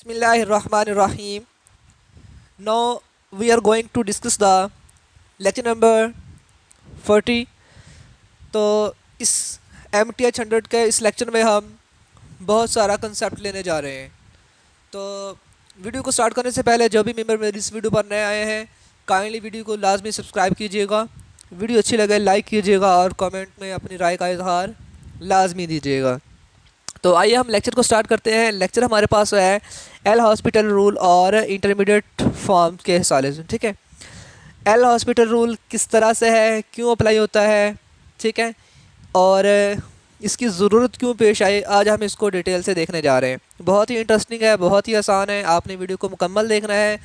Bismillahirrahmanirrahim. Now we are going to discuss the lecture number 40. तो इस MTH 100 के इस लेक्चर में हम बहुत सारा कंसेप्ट लेने जा रहे हैं। तो वीडियो को स्टार्ट करने से पहले जो भी मेंबर मेरी इस वीडियो पर नए आए हैं, काइंडली वीडियो को लाजमी सब्सक्राइब कीजिएगा, वीडियो अच्छी लगे लाइक कीजिएगा और कमेंट में अपनी राय का इजहार लाजमी दीजिएगा। तो आइए हम लेक्चर को स्टार्ट करते हैं। लेक्चर हमारे पास है एल हॉस्पिटल रूल और इंटरमीडिएट फॉर्म के हवाले से। ठीक है, एल हॉस्पिटल रूल किस तरह से है, क्यों अप्लाई होता है, ठीक है, और इसकी ज़रूरत क्यों पेश आई, आज हम इसको डिटेल से देखने जा रहे हैं। बहुत ही इंटरेस्टिंग है, बहुत ही आसान है, आपने वीडियो को मुकम्मल देखना है,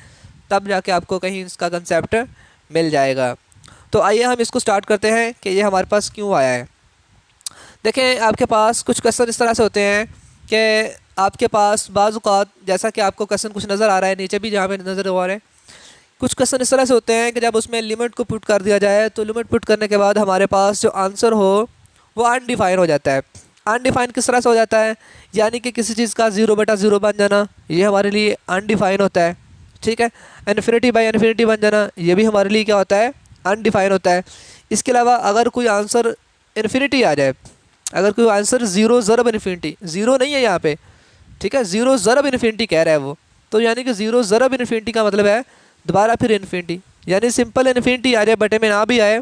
तब जाके आपको कहीं इसका कंसेप्ट मिल जाएगा। तो आइए हम इसको स्टार्ट करते हैं कि ये हमारे पास क्यों आया है। देखें, आपके पास कुछ क्वेश्चन इस तरह से होते हैं कि आपके पास बाज़-औक़ात, जैसा कि आपको क्वेश्चन कुछ नज़र आ रहा है नीचे भी जहाँ पे नज़र आ रहे हैं, कुछ क्वेश्चन इस तरह से होते हैं कि जब उसमें लिमिट को पुट कर दिया जाए तो लिमिट पुट करने के बाद हमारे पास जो आंसर हो वो अनडिफाइन हो जाता है। अनडिफाइन किस तरह से हो जाता है, यानी कि किसी चीज़ का 0/0 बन जाना, ये हमारे लिए अनडिफाइन होता है। ठीक है, इन्फिनिटी बाई इन्फिनिटी बन जाना, ये भी हमारे लिए क्या होता है, अनडिफाइन होता है। इसके अलावा अगर कोई आंसर इन्फिनिटी आ जाए, अगर कोई आंसर 0 ज़रब इन्फिनिटी, 0 नहीं है यहाँ पे, ठीक है, 0 ज़रब इन्फिनिटी कह रहा है वो, तो यानी कि 0 ज़रब इन्फिनिटी का मतलब है दोबारा फिर इन्फिनिटी, यानी सिंपल इन्फिनिटी आ जाए बटे में ना भी आए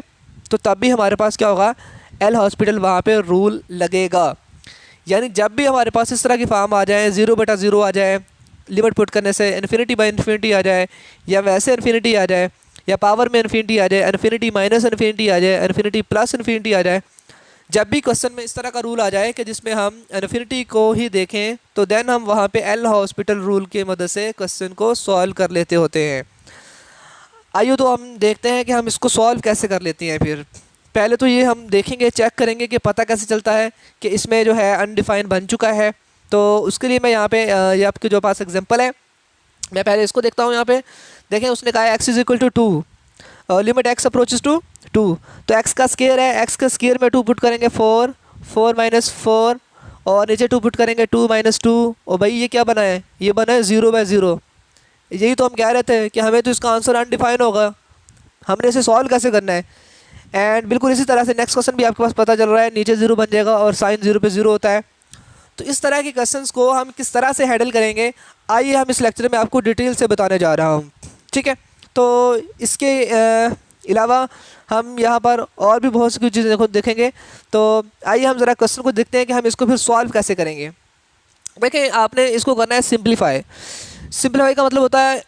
तो तब भी हमारे पास क्या होगा, एल हॉस्पिटल वहाँ पे रूल लगेगा। यानी जब भी हमारे पास इस तरह की फॉर्म आ जाए, 0/0 आ जाए लिमिट पुट करने से, इन्फिनिटी बाई इन्फिनिटी आ जाए, या वैसे इन्फिनिटी आ जाए, या पावर में इन्फिनिटी आ जाए, इन्फिनिटी माइनस इन्फिनिटी आ जाए, इन्फिनिटी प्लस इन्फिनिटी आ जाए, जब भी क्वेश्चन में इस तरह का रूल आ जाए कि जिसमें हम इन्फिनिटी को ही देखें तो देन हम वहाँ पे एल हॉस्पिटल रूल की मदद से क्वेश्चन को सॉल्व कर लेते होते हैं। आइए तो हम देखते हैं कि हम इसको सॉल्व कैसे कर लेते हैं। फिर पहले तो ये हम देखेंगे, चेक करेंगे कि पता कैसे चलता है कि इसमें जो है अनडिफाइन बन चुका है। तो उसके लिए मैं यहाँ पे ये आपके जो पास एग्जाम्पल है, मैं पहले इसको देखता हूँ। यहाँ पे देखें, उसने कहा x = 2, limit x approaches to 2, तो x का स्केयर है, x का स्केयर में 2 पुट करेंगे 4, 4 - 4, और नीचे 2 पुट करेंगे 2 - 2, और भाई ये क्या बना है, ये बना है 0/0। यही तो हम कह रहे थे कि हमें तो इसका आंसर अनडिफाइन होगा, हमने इसे सॉल्व कैसे करना है। एंड बिल्कुल इसी तरह से नेक्स्ट क्वेश्चन भी आपके पास पता चल रहा है, नीचे 0 बन जाएगा और साइन 0 पे 0 होता है। तो इस तरह के क्वेश्चंस को हम किस तरह से हैंडल करेंगे, आइए हम इस लेक्चर में आपको डिटेल से बताने जा रहा हूँ। ठीक है, तो इसके अलावा हम यहाँ पर और भी बहुत सी कुछ चीज़ें देखेंगे। तो आइए हम ज़रा क्वेश्चन को देखते हैं कि हम इसको फिर सॉल्व कैसे करेंगे। देखें, आपने इसको करना है सिंप्लीफाई। सिंप्लीफाई का मतलब होता है,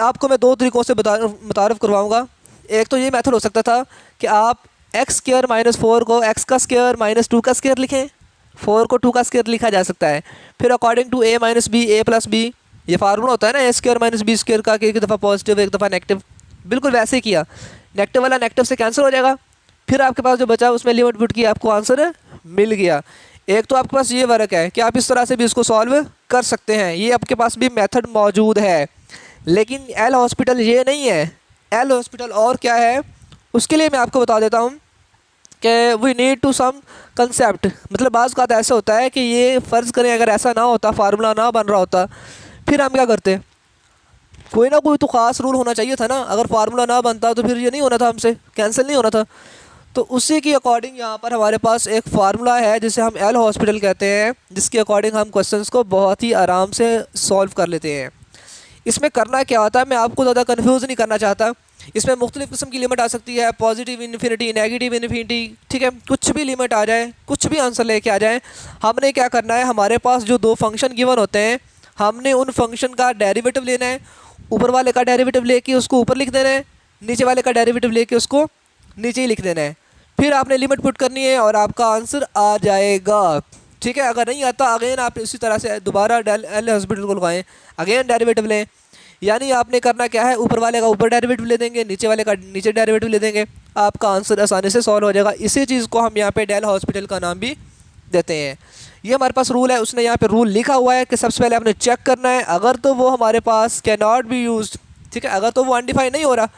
आपको मैं 2 तरीक़ों से मुतारफ़ करवाऊँगा। एक तो ये मेथड हो सकता था कि आप x² - 4 को x का स्क्वायर - 2 का स्क्वायर लिखें, 4 को 2 का स्क्वायर लिखा जा सकता है। फिर according to a - b, a + b, ये फार्मूला होता है ना a² - b² का, कि एक दफ़ा पॉजिटिव एक दफ़ा नेगेटिव, बिल्कुल वैसे ही किया, नेगेटिव वाला नेगेटिव से कैंसिल हो जाएगा, फिर आपके पास जो बचा उसमें लिमिट पुट की, आपको आंसर मिल गया। एक तो आपके पास ये वर्क है कि आप इस तरह से भी इसको सॉल्व कर सकते हैं, ये आपके पास भी मेथड मौजूद है। लेकिन एल हॉस्पिटल ये नहीं है, एल हॉस्पिटल और क्या है, उसके लिए मैं आपको बता देता हूँ कि we need to sum concept. मतलब बाज़ का ऐसा होता है कि ये फ़र्ज़ करें अगर ऐसा ना होता, फार्मूला ना बन रहा होता, फिर हम क्या करते, कोई ना कोई तो ख़ास रूल होना चाहिए था ना। अगर फार्मूला ना बनता तो फिर ये नहीं होना था, हमसे कैंसिल नहीं होना था। तो उसी के अकॉर्डिंग यहाँ पर हमारे पास एक फार्मूला है जिसे हम एल हॉस्पिटल कहते हैं, जिसके अकॉर्डिंग हम क्वेश्चंस को बहुत ही आराम से सॉल्व कर लेते हैं। इसमें करना क्या होता है, मैं आपको ज़्यादा कन्फ्यूज़ नहीं करना चाहता। इसमें मुख्तलिफ़ किस्म की लिमिट आ सकती है, पॉजिटिव इन्फिनिटी, नेगेटिव इन्फिनिटी, ठीक है, कुछ भी लिमिट आ जाए, कुछ भी आंसर लेके आ जाए। हमने क्या करना है, हमारे पास जो 2 फंक्शन गिवन होते हैं, हमने उन फंक्शन का डेरिवेटिव लेना है, ऊपर वाले का डेरिवेटिव लेके उसको ऊपर लिख देना है, नीचे वाले का डेरिवेटिव लेके उसको नीचे ही लिख देना है। फिर आपने लिमिट पुट करनी है और आपका आंसर आ जाएगा। ठीक है, अगर नहीं आता अगेन आप इसी तरह से दोबारा एल हॉस्पिटल को लगाएं, अगेन डेरिवेटिव लें। यानी आपने करना क्या है, ऊपर वाले का ऊपर डेरिवेटिव ले देंगे, नीचे वाले का नीचे डेरिवेटिव ले देंगे, आपका आंसर आसानी से सॉल्व हो जाएगा। इसी चीज़ को हम यहाँ पे डेल हॉस्पिटल का नाम भी देते हैं। ये हमारे पास रूल है, उसने यहाँ पे रूल लिखा हुआ है कि सबसे पहले आपने चेक करना है, अगर तो वो हमारे पास कैन नॉट बी यूज्ड, ठीक है, अगर तो वो अनडिफाइन नहीं हो रहा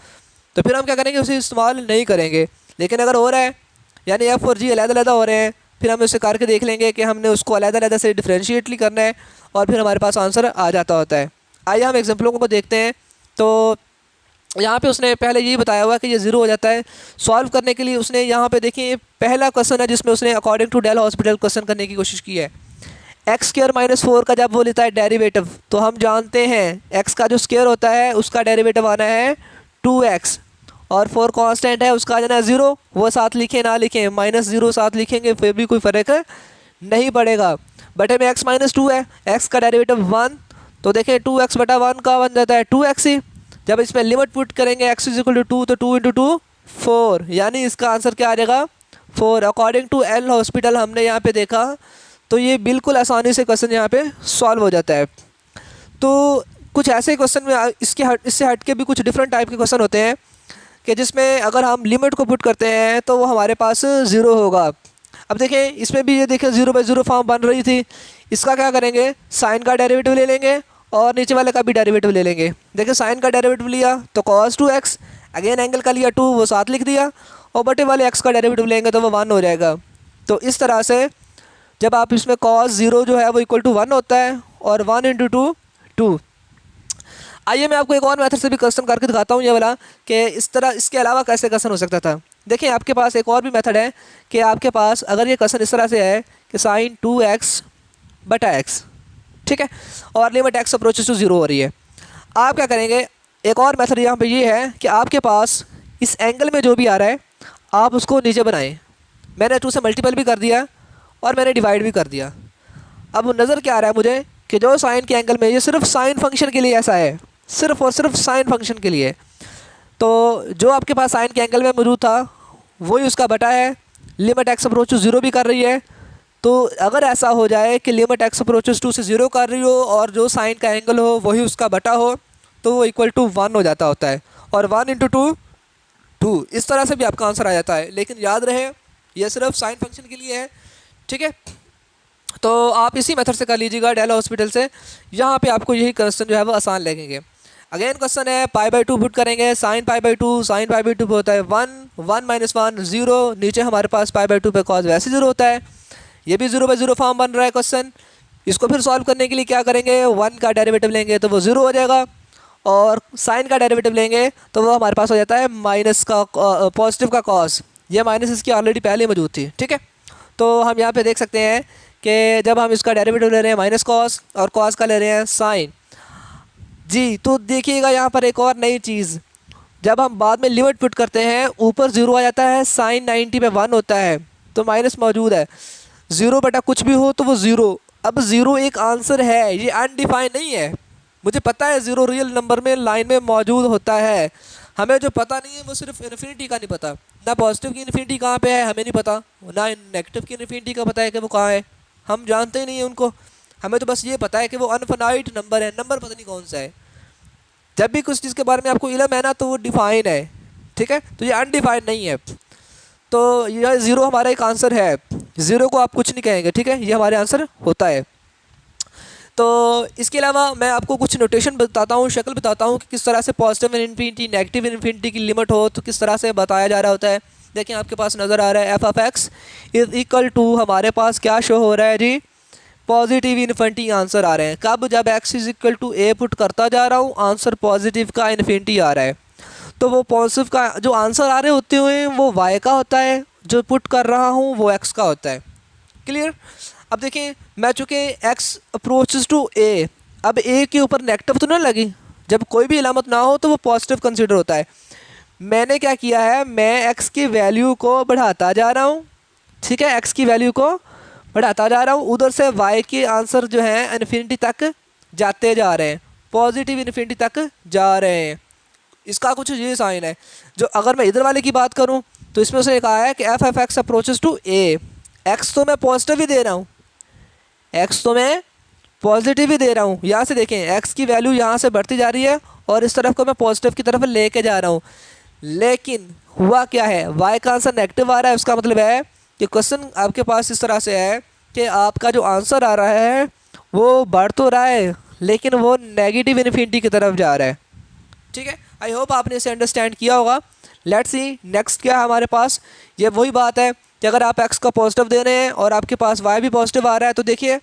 तो फिर हम क्या करेंगे, उसे इस्तेमाल नहीं करेंगे। लेकिन अगर हो रहा है, यानी f और g अलग-अलग हो रहे हैं, फिर हम उसे करके देख लेंगे कि हमने उसको अलग-अलग से डिफरेंशिएटली करना है और फिर हमारे पास आंसर आ जाता होता है। आइए हम एग्जाम्पलों को देखते हैं। तो यहाँ पे उसने पहले यही बताया हुआ कि ये ज़ीरो हो जाता है। सॉल्व करने के लिए उसने यहाँ पे देखिए पहला क्वेश्चन है जिसमें उसने according to Dell hospital question करने की कोशिश की है। एक्स स्क्र माइनस 4 का जब वो लेता है डेरिवेटिव, तो हम जानते हैं एक्स का जो स्क्र होता है उसका डेरिवेटिव आना है 2x, और 4 कांस्टेंट है उसका आ जाना है 0। वो साथ लिखें ना लिखें, -0 साथ लिखेंगे फिर भी कोई फ़र्क नहीं पड़ेगा। बटे में x माइनस 2 है, x का डेरिवेटिव 1, तो देखें 2x बटा 1 का बन जाता है 2x ही। जब इसमें लिमिट पुट करेंगे x इज इक्वल टू 2, तो 2 इंटू 2 4, यानी इसका आंसर क्या आ जाएगा 4। अकॉर्डिंग टू एल हॉस्पिटल हमने यहाँ पे देखा, तो ये बिल्कुल आसानी से क्वेश्चन यहाँ पे सॉल्व हो जाता है। तो कुछ ऐसे क्वेश्चन में इससे हट के भी कुछ डिफरेंट टाइप के क्वेश्चन होते हैं कि जिसमें अगर हम लिमिट को पुट करते हैं तो वो हमारे पास 0 होगा। अब देखें इसमें भी ये देखें 0/0 फॉर्म बन रही थी। इसका क्या करेंगे, साइन का डेरिवेटिव ले लेंगे और नीचे वाले का भी डेरिवेटिव ले लेंगे। देखिए साइन का डेरिवेटिव लिया तो cos 2x, अगेन एंगल का लिया 2, वो साथ लिख दिया, और बटे वाले x का डेरिवेटिव लेंगे तो वो 1 हो जाएगा। तो इस तरह से जब आप इसमें cos 0 जो है वो इक्वल टू 1 होता है, और 1 इंटू 2 2। आइए मैं आपको एक और मेथड से भी क्वेश्चन करके दिखाता हूँ ये वाला, कि इस तरह इसके अलावा कैसे क्वेश्चन हो सकता था। देखिए आपके पास एक और भी मेथड है कि आपके पास अगर ये क्वेश्चन इस तरह से है कि साइन 2x बटा x, ठीक है, और लिमिट x अप्रोचेस टू 0 हो रही है। आप क्या करेंगे, एक और मेथड यहाँ पे ये है कि आपके पास इस एंगल में जो भी आ रहा है आप उसको नीचे बनाएं। मैंने 2 से मल्टीपल भी कर दिया और मैंने डिवाइड भी कर दिया। अब नज़र क्या आ रहा है मुझे कि जो साइन के एंगल में, ये सिर्फ साइन फंक्शन के लिए ऐसा है, सिर्फ और सिर्फ साइन फंक्शन के लिए। तो जो आपके पास साइन के एंगल में मौजूद था वही उसका बटा है, लिमिट x अप्रोच टू 0 भी कर रही है। तो अगर ऐसा हो जाए कि लिमिट x अप्रोचेस 2 से 0 कर रही हो और जो साइन का एंगल हो वही उसका बटा हो, तो वो इक्वल टू 1 हो जाता होता है, और 1 इंटू 2 2, इस तरह से भी आपका आंसर आ जाता है। लेकिन याद रहे ये सिर्फ साइन फंक्शन के लिए है, ठीक है। तो आप इसी मेथड से कर लीजिएगा डेल हॉस्पिटल से। यहाँ पे आपको यही क्वेश्चन जो है वो आसान लगेंगे। अगेन क्वेश्चन है π/2 पुट करेंगे, साइन π/2, साइन π/2 पे होता है 1, 1 माइनस 1 0, नीचे हमारे पास π/2 पे कॉस वैसे 0 होता है। ये भी 0/0 फॉर्म बन रहा है क्वेश्चन। इसको फिर सॉल्व करने के लिए क्या करेंगे, 1 का डेरिवेटिव लेंगे तो वो 0 हो जाएगा, और साइन का डेरिवेटिव लेंगे तो वो हमारे पास हो जाता है माइनस का पॉजिटिव का कॉस। ये माइनस इसकी ऑलरेडी पहले मौजूद थी, ठीक है। तो हम यहाँ पे देख सकते हैं कि जब हम इसका डेरिवेटिव ले रहे हैं माइनस कॉस और कॉस का ले रहे हैं साइन जी, तो देखिएगा यहाँ पर एक और नई चीज़, जब हम बाद में लिमिट पुट करते हैं ऊपर 0 आ जाता है, साइन 90 पे 1 होता है, तो माइनस मौजूद है। 0 बटा कुछ भी हो तो वो 0। अब 0 एक आंसर है, ये अनडिफाइंड नहीं है। मुझे पता है 0 रियल नंबर में लाइन में मौजूद होता है, हमें जो पता नहीं है वो सिर्फ इन्फिनिटी का नहीं पता। ना पॉजिटिव की इन्फिनिटी कहाँ पे है हमें नहीं पता, ना नेगेटिव की इन्फिनिटी का पता है कि वो कहाँ है, हम जानते ही नहीं है उनको। हमें तो बस ये पता है कि वो अनफाइनाइट नंबर है, नंबर पता नहीं कौन सा है। जब भी कुछ चीज़ के बारे में आपको इल्म है ना तो वो डिफाइन है, ठीक है। तो ये अनडिफाइंड नहीं है, तो यह 0 हमारा एक आंसर है। 0 को आप कुछ नहीं कहेंगे, ठीक है, ये हमारे आंसर होता है। तो इसके अलावा मैं आपको कुछ नोटेशन बताता हूँ, शक्ल बताता हूँ कि किस तरह से पॉजिटिव इन्फिनिटी नेगेटिव इन्फिनिटी की लिमिट हो तो किस तरह से बताया जा रहा होता है। देखिए आपके पास नज़र आ रहा है f(x) इज इक्वल टू, हमारे पास क्या शो हो रहा है जी, पॉजिटिव इन्फिनिटी आंसर आ रहे हैं। कब, जब x is equal to a put करता जा रहा हूँ आंसर पॉजिटिव का इन्फिनिटी आ रहा है। तो वो पॉजिटिव का जो आंसर आ रहे होते हुए वो y का होता है, जो पुट कर रहा हूँ वो x का होता है। क्लियर। अब देखिए मैं चूँकि x अप्रोचेस टू a, अब a के ऊपर नेगेटिव तो नहीं लगी, जब कोई भी इलामत ना हो तो वो पॉजिटिव कंसीडर होता है। मैंने क्या किया है, मैं x की वैल्यू को बढ़ाता जा रहा हूँ, ठीक है, x की वैल्यू को बढ़ाता जा रहा हूँ, उधर से y के आंसर जो है इन्फिनिटी तक जाते जा रहे हैं, पॉजिटिव इन्फिनिटी तक जा रहे हैं। इसका कुछ ये साइन है। जो अगर मैं इधर वाले की बात करूँ तो इसमें उसने कहा है कि f(x) approaches to a, x तो मैं पॉजिटिव ही दे रहा हूँ, x तो मैं पॉजिटिव ही दे रहा हूँ। यहाँ से देखें x की वैल्यू यहाँ से बढ़ती जा रही है और इस तरफ को मैं पॉजिटिव की तरफ लेके जा रहा हूँ, लेकिन हुआ क्या है, y का आंसर नेगेटिव आ रहा है। उसका मतलब है कि क्वेश्चन आपके पास इस तरह से है कि आपका जो आंसर आ रहा है वो बढ़ तो रहा है लेकिन वो नेगेटिव इन्फिनिटी की तरफ जा रहा है, ठीक है। आई होप आपने इसे अंडरस्टैंड किया होगा। लेट्स सी नेक्स्ट क्या है हमारे पास। ये वही बात है कि कि अगर आप x का पॉजिटिव दे रहे हैं और आपके पास y भी पॉजिटिव आ रहा है, तो देखिए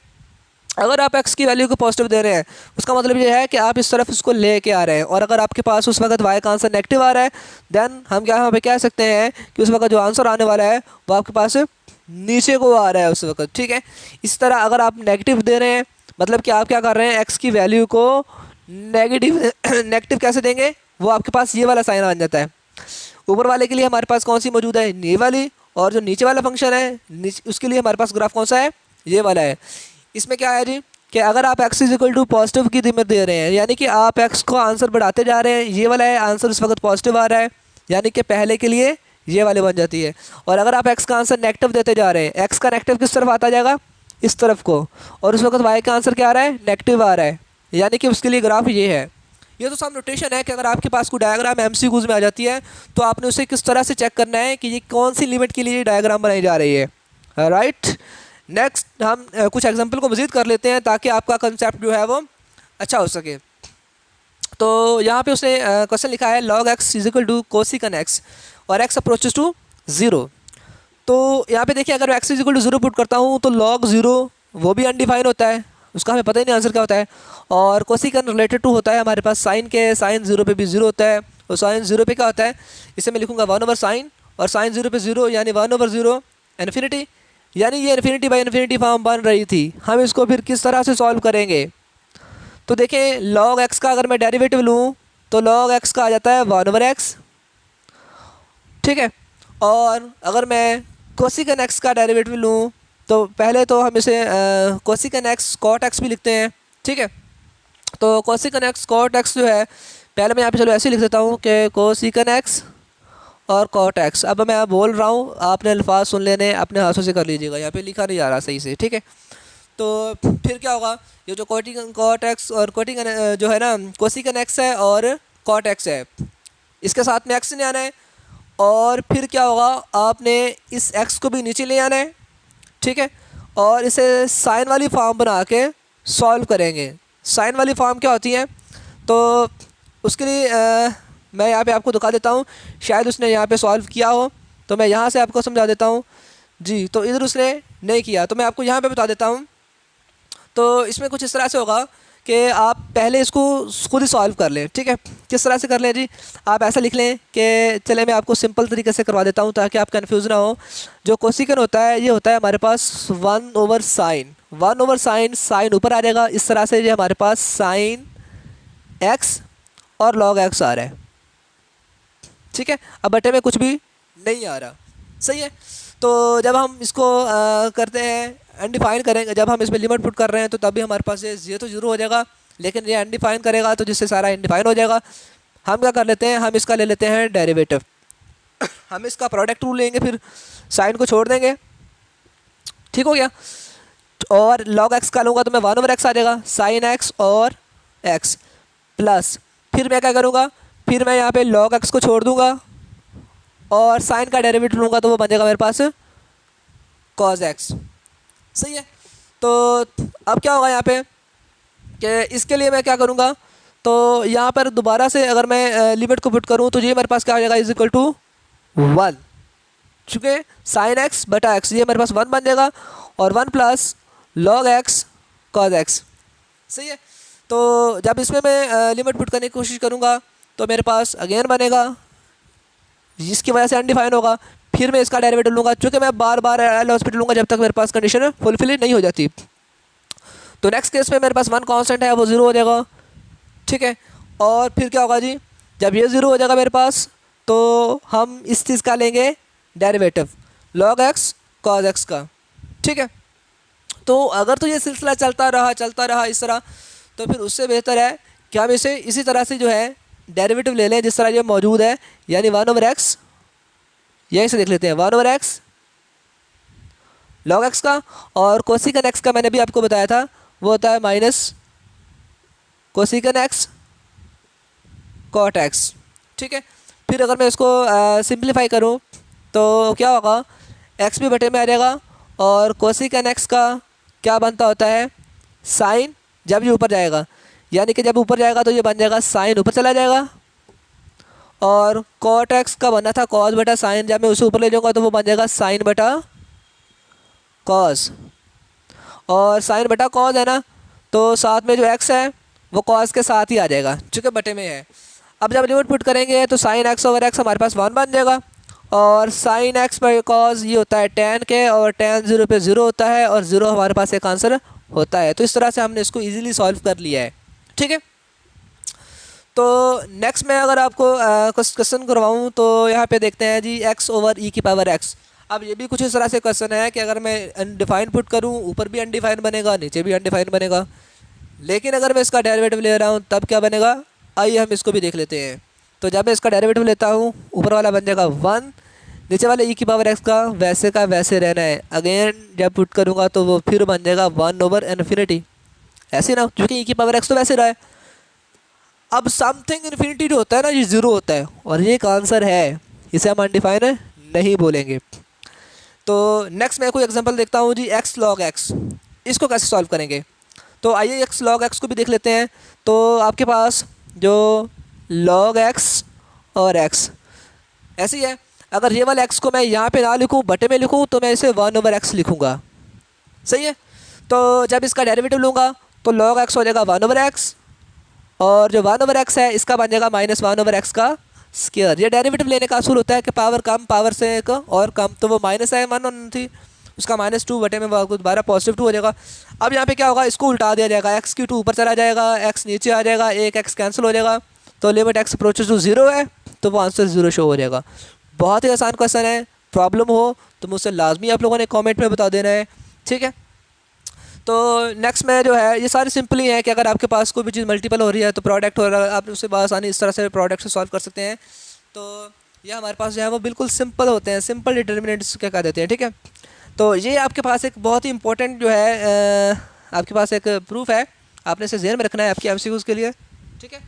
अगर आप x की वैल्यू को पॉजिटिव दे रहे हैं उसका मतलब ये है कि आप इस तरफ इसको लेके आ रहे हैं, और अगर आपके पास उस वक्त y का आंसर नेगेटिव आ रहा है देन हम क्या यहाँ पे कह सकते हैं कि उस वक्त जो आंसर आने वाला है वो आपके पास नीचे को आ रहा है उस वक्त, ठीक है। इस तरह अगर आप नेगेटिव दे रहे हैं मतलब कि आप क्या कर रहे हैं, x की वैल्यू को नेगेटिव कैसे देंगे, वो आपके पास ये वाला साइन आ जाता है। ऊपर वाले के लिए हमारे पास कौन सी मौजूद है, ये वाली, और जो नीचे वाला फंक्शन है उसके लिए हमारे पास ग्राफ कौन सा है, ये वाला है। इसमें क्या है जी कि अगर आप x is equal to positive की लिमिट दे रहे हैं, यानी कि आप x को आंसर बढ़ाते जा रहे हैं, ये वाला है आंसर इस वक्त पॉजिटिव आ रहा है, यानी कि पहले के लिए ये वाले बन जाती है। और अगर आप x का आंसर नेगेटिव देते जा रहे हैं, x का नेगेटिव किस तरफ आता जाएगा, इस तरफ को, और उस वक्त y का आंसर क्या आ रहा है, नेगेटिव आ रहा है, यानी कि उसके लिए ग्राफ ये है। ये तो सब नोटेशन है कि अगर आपके पास कोई डायग्राम MCQs में आ जाती है तो आपने उसे किस तरह से चेक करना है कि ये कौन सी लिमिट के लिए डायग्राम बनाई जा रही है, राइट। नेक्स्ट हम कुछ एग्जांपल को मज़ीद कर लेते हैं ताकि आपका कंसेप्ट जो है वो अच्छा हो सके। तो यहाँ पे उसने क्वेश्चन लिखा है log x is equal to cosecant x और x अप्रोचेस टू 0। तो यहाँ पे देखिए अगर x is equal to 0 put करता हूँ तो log 0 वो भी अनडिफाइन होता है, उसका हमें पता ही नहीं आंसर क्या होता है। और कोसिकन रिलेटेड टू होता है हमारे पास साइन के, साइन 0 पे भी 0 होता है, और साइन 0 पे क्या होता है, इसे मैं लिखूँगा 1 ओवर साइन, और साइन 0 पे 0 यानी 1 ओवर 0 इन्फिनिटी, यानी ये इन्फिनिटी बाई इन्फिनिटी फॉर्म बन रही थी। हम इसको फिर किस तरह से सॉल्व करेंगे, तो देखें log x का अगर मैं डेरिवेटिव लूँ तो log x का आ जाता है 1 ओवर x, ठीक है। और अगर मैं कोसिकन x का डेरिवेटिव लूँ तो पहले तो हम इसे कोसिकन x कॉट x भी लिखते हैं, ठीक है। तो कोसिकन x कॉट x जो है, पहले मैं यहाँ पे चलो ऐसे लिख देता हूँ कि कोसिकन x और कॉट x। अब मैं बोल रहा हूँ, आपने अल्फाज सुन लेने, अपने हाथों से कर लीजिएगा, यहाँ पे लिखा नहीं जा रहा सही से, ठीक है। तो फिर क्या होगा, ये जो कॉट x और कोटिकन जो है ना, कोसिकन x है और कॉट x है, इसके साथ में x नहीं आना है, और फिर क्या होगा, आपने इस x को भी नीचे ले आना है, ठीक है, और इसे साइन वाली फॉर्म बना के सॉल्व करेंगे। साइन वाली फॉर्म क्या होती है, तो उसके लिए मैं यहाँ पे आपको दिखा देता हूँ, शायद उसने यहाँ पे सॉल्व किया हो तो मैं यहाँ से आपको समझा देता हूँ जी। तो इधर उसने नहीं किया तो मैं आपको यहाँ पे बता देता हूँ। तो इसमें कुछ इस तरह से होगा कि आप पहले इसको खुद ही सॉल्व कर लें, ठीक है। किस तरह से कर लें जी, आप ऐसा लिख लें कि चले मैं आपको सिंपल तरीके से करवा देता हूँ ताकि आप कन्फ्यूज़ ना हो। जो कोसिकन होता है ये होता है हमारे पास 1 over sine, 1 over sine, sine ऊपर आ जाएगा इस तरह से, ये हमारे पास साइन x और log x आ रहा है, ठीक है। अब बटे में कुछ भी नहीं आ रहा, सही है। तो जब हम इसको करते हैं अनडिफाइन करेंगे, जब हम इसमें लिमिट पुट कर रहे हैं तो तभी हमारे पास ये तो 0 हो जाएगा, लेकिन ये अनडिफाइन करेगा तो जिससे सारा अनडिफाइन हो जाएगा। हम क्या कर लेते हैं, हम इसका ले लेते हैं डेरिवेटिव, हम इसका प्रोडक्ट रूल लेंगे, फिर साइन को छोड़ देंगे, ठीक हो गया। और log x का लूँगा तो मैं 1 ओवर x आ जाएगा, साइन x और x प्लस, फिर मैं क्या करूँगा, फिर मैं यहाँ पे log x को छोड़ दूँगा और साइन का डेरिवेटिव लूँगा तो वो बन जाएगा मेरे पास cos x, सही है। तो अब क्या होगा यहाँ पे कि इसके लिए मैं क्या करूँगा, तो यहाँ पर दोबारा से अगर मैं लिमिट को पुट करूँ तो ये मेरे पास क्या हो जाएगा, इज इक्वल टू 1, चूँकि साइन x बटा x ये मेरे पास 1 बन जाएगा, और 1 plus log x cos x, सही है। तो जब इसमें मैं लिमिट पुट करने की कोशिश करूँगा तो मेरे पास अगेन बनेगा, जिसकी वजह से अनडिफाइन होगा, फिर मैं इसका डेरिवेटिव लूँगा, चूँकि मैं बार बार एल हॉस्पिटल लूँगा जब तक मेरे पास कंडीशन फुलफिल नहीं हो जाती। तो नेक्स्ट केस में मेरे पास 1 कांस्टेंट है वो 0 हो जाएगा, ठीक है। और फिर क्या होगा जी, जब ये 0 हो जाएगा मेरे पास तो हम इस चीज़ का लेंगे derivative log x cos x का, ठीक है। तो अगर तो ये सिलसिला चलता रहा इस तरह, तो फिर उससे बेहतर है कि हम इसे इसी तरह से जो है डेरिवेटिव ले लें जिस तरह ये मौजूद है, यानी 1 ओवर x, यहीं से देख लेते हैं 1 ओवर x log x का, और कोसिकन x का मैंने भी आपको बताया था वो होता है minus cosecant x cot x, ठीक है। फिर अगर मैं इसको सिंप्लीफाई करूं तो क्या होगा, x भी बटे में आ जाएगा, और कोसिकन x का क्या बनता होता है, साइन, जब ये ऊपर जाएगा, यानी कि जब ऊपर जाएगा तो ये बन जाएगा साइन ऊपर चला जाएगा, और कॉट x का बनना था कॉस बटा साइन, जब मैं उसे ऊपर ले जाऊँगा तो वो बन जाएगा साइन बटा कॉस, और साइन बटा कॉस है ना, तो साथ में जो एक्स है वो कॉस के साथ ही आ जाएगा चूँकि बटे में है। अब जब लिमिट पुट करेंगे तो साइन एक्स ओवर एक्स हमारे पास 1 बन जाएगा, और साइन एक्स बाई कॉस ये होता है tan के, और tan 0 पे 0 होता है, और 0 हमारे पास एक आंसर होता है। तो इस तरह से हमने इसको ईजिली सॉल्व कर लिया है। ठीक है, तो नेक्स्ट मैं अगर आपको कुछ क्वेश्चन करवाऊँ तो यहाँ पे देखते हैं जी x ओवर e की पावर x। अब ये भी कुछ इस तरह से क्वेश्चन है कि अगर मैं अनडिफाइन पुट करूँ, ऊपर भी अनडिफाइन बनेगा, नीचे भी अनडिफाइन बनेगा, लेकिन अगर मैं इसका डेरिवेटिव ले रहा हूँ तब क्या बनेगा, आइए हम इसको भी देख लेते हैं। तो जब मैं इसका डेरिवेटिव लेता हूँ, ऊपर वाला बन जाएगा 1, नीचे वाले e की पावर x का वैसे रहना है। अगेन जब पुट करूँगा तो वो फिर बन जाएगा 1 ओवर इन्फिनिटी, ऐसे ना, क्योंकि e की पावर x तो वैसे रहा है। अब समथिंग इन्फिनिटी जो होता है ना, ये 0 होता है, और ये एक आंसर है, इसे हम अनडिफाइन नहीं बोलेंगे। तो नेक्स्ट मैं कोई एग्जांपल देखता हूँ जी, x log x, इसको कैसे सॉल्व करेंगे। तो आइए x log x को भी देख लेते हैं। तो आपके पास जो log x और x ऐसी है, अगर ये वाला x को मैं यहाँ पे ना लिखूँ, बटे में लिखूँ, तो मैं इसे 1 ओवर x लिखूँगा। सही है, तो जब इसका डेरिवेटिव लूँगा तो log x हो जाएगा 1 ओवर x, और जो 1 ओवर x है इसका बन जाएगा -1 ओवर x का स्क्वायर। ये डेरिवेटिव लेने का असूल होता है कि पावर कम पावर से एक और कम, तो वो माइनस है 1 थी, उसका -2 बटे में दोबारा +2 हो जाएगा। अब यहाँ पे क्या होगा, इसको उल्टा दिया जाएगा, x की 2 ऊपर चला जाएगा, x नीचे आ जाएगा, एक x कैंसिल हो जाएगा, तो लिमिट x अप्रोचेस टू 0 है, तो वो आंसर 0 शो हो जाएगा। बहुत ही आसान क्वेश्चन है, प्रॉब्लम हो तो मुझसे लाजमी आप लोगों ने कॉमेंट में बता देना है। ठीक है, तो नेक्स्ट में जो है, ये सारी सिंपल ही है कि अगर आपके पास कोई भी चीज़ मल्टीपल हो रही है तो प्रोडक्ट हो रहा है, आप उससे आसानी इस तरह से प्रोडक्ट से सॉल्व कर सकते हैं। तो ये हमारे पास जो है वो बिल्कुल सिंपल होते हैं, सिंपल डिटर्मिनेंट्स क्या कह देते हैं। ठीक है, तो ये आपके पास एक बहुत ही इंपॉर्टेंट जो है आपके पास एक प्रूफ है, आपने इसे ज़हन में रखना है आपकी एमसीक्यूज़ के लिए। ठीक है,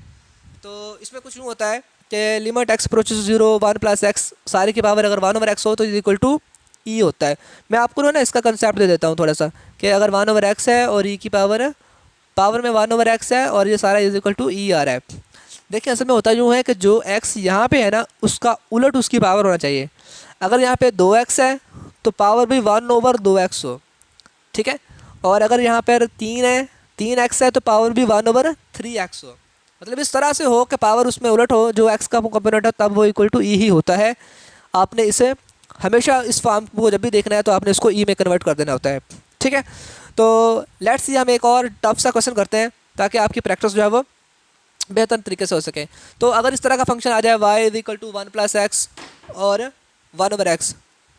तो इसमें कुछ यूँ होता है कि limit x approaches 0 1 plus x सारी की पावर अगर 1 ओवर x हो तो इज इक्वल टू ई होता है। मैं आपको ना इसका कंसेप्ट दे देता हूँ थोड़ा सा, कि अगर 1 ओवर x है और e की पावर में 1 ओवर x है, और ये सारा इज इक्वल टू ई आ रहा है। देखिए असल में होता यूँ है कि जो x यहाँ पे है ना, उसका उलट उसकी पावर होना चाहिए। अगर यहाँ पे 2x है तो पावर भी 1 ओवर 2x हो। ठीक है, और अगर यहाँ पर 3x है तो पावर भी 1 ओवर 3x हो। मतलब इस तरह से हो कि पावर उसमें उलट हो, जो x का कंपोनेंट है तब वो इक्वल टू ई ही होता है। आपने इसे हमेशा इस फॉर्म को जब भी देखना है तो आपने इसको ई में कन्वर्ट कर देना होता है। ठीक है, तो लेट्स सी हम एक और टफ सा क्वेश्चन करते हैं ताकि आपकी प्रैक्टिस जो है वो बेहतर तरीके से हो सके। तो अगर इस तरह का फंक्शन आ जाए y is equal to 1 plus X और 1 ओवर एक्स,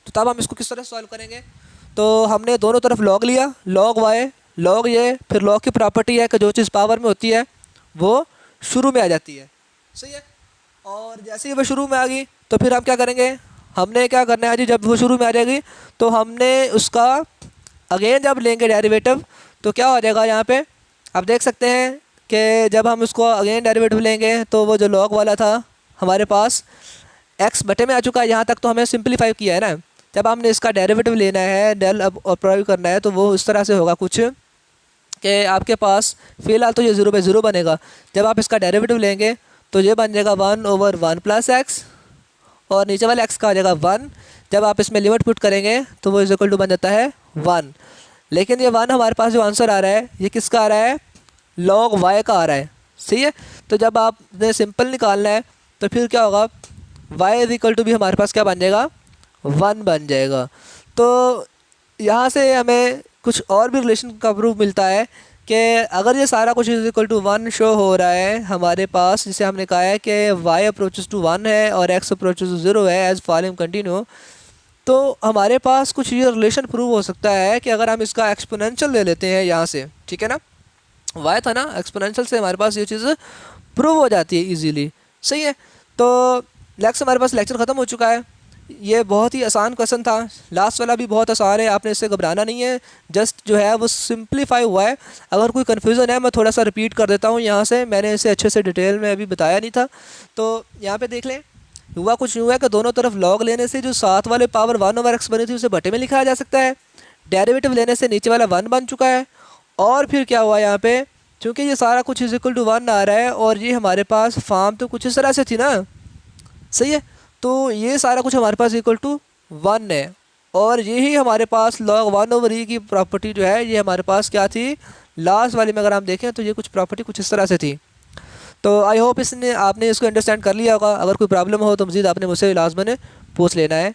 तो तब हम इसको किस तरह सॉल्व करेंगे। तो हमने दोनों तरफ log लिया, log y log ये, फिर log की प्रॉपर्टी है कि जो चीज़ पावर में होती है वो शुरू में आ जाती है। सही है, और जैसे ही वो शुरू में आ गई तो फिर हम क्या करेंगे, हमने क्या करना है जी, जब वो शुरू में आ जाएगी तो हमने उसका अगेन जब लेंगे डेरिवेटिव तो क्या हो जाएगा, यहाँ पे आप देख सकते हैं कि जब हम उसको अगेन डेरिवेटिव लेंगे तो वो जो log वाला था हमारे पास x बटे में आ चुका है। यहाँ तक तो हमें सिंपलीफाई किया है ना। जब हमने इसका डेरिवेटिव लेना है, डेल अब अप्लाई करना है, तो वो इस तरह से होगा कुछ कि आपके पास फ़िलहाल तो ये 0 पे 0 बनेगा। जब आप इसका डेरिवेटिव लेंगे तो ये बन जाएगा 1 ओवर 1 प्लस एक्स, और नीचे वाले x का आ जाएगा 1। जब आप इसमें लिमिट पुट करेंगे तो वो इज इक्वल टू बन जाता है 1। लेकिन ये 1 हमारे पास जो आंसर आ रहा है ये किसका आ रहा है, log y का आ रहा है। सही है, तो जब आपने सिंपल निकालना है तो फिर क्या होगा, y इज इक्वल टू भी हमारे पास क्या बन जाएगा, 1 बन जाएगा। तो यहाँ से हमें कुछ और भी रिलेशन का प्रूफ मिलता है कि अगर ये सारा कुछ इज इक्वल टू 1 शो हो रहा है हमारे पास, जिसे हमने कहा है कि y अप्रोचेस टू 1 है और x अप्रोचेस टू 0 है एज फॉलोइंग कंटिन्यू, तो हमारे पास कुछ ये रिलेशन प्रूव हो सकता है कि अगर हम इसका एक्सपोनेंशियल ले लेते हैं यहाँ से, ठीक है ना, y था ना, एक्सपोनेंशियल से हमारे पास ये चीज़ प्रूव हो जाती है इजीली। सही है, तो नेक्स्ट हमारे पास लेक्चर ख़त्म हो चुका है। ये बहुत ही आसान क्वेश्चन था, लास्ट वाला भी बहुत आसान है, आपने इससे घबराना नहीं है, जस्ट जो है वो सिंप्लीफाई हुआ है। अगर कोई कन्फ्यूज़न है मैं थोड़ा सा रिपीट कर देता हूँ यहाँ से, मैंने इसे अच्छे से डिटेल में अभी बताया नहीं था। तो यहाँ पे देख लें, हुआ कुछ यूँ है कि दोनों तरफ log लेने से जो साथ वाले पावर 1 ओवर x बनी थी उसे बटे में लिखा जा सकता है। डेरिवेटिव लेने से नीचे वाला 1 बन चुका है, और फिर क्या हुआ यहाँ पे, क्योंकि ये सारा कुछ इज इक्वल टू 1 आ रहा है और ये हमारे पास फॉर्म तो कुछ इस तरह से थी ना। सही है, तो ये सारा कुछ हमारे पास इक्वल टू 1 है, और यही हमारे पास log 1/e की प्रॉपर्टी जो है ये हमारे पास क्या थी, लास्ट वाले में अगर हम देखें तो ये कुछ प्रॉपर्टी कुछ इस तरह से थी। तो आई होप इसने आपने इसको अंडरस्टैंड कर लिया होगा। अगर कोई प्रॉब्लम हो तो मज़ीद आपने मुझसे लाजमन पूछ लेना है।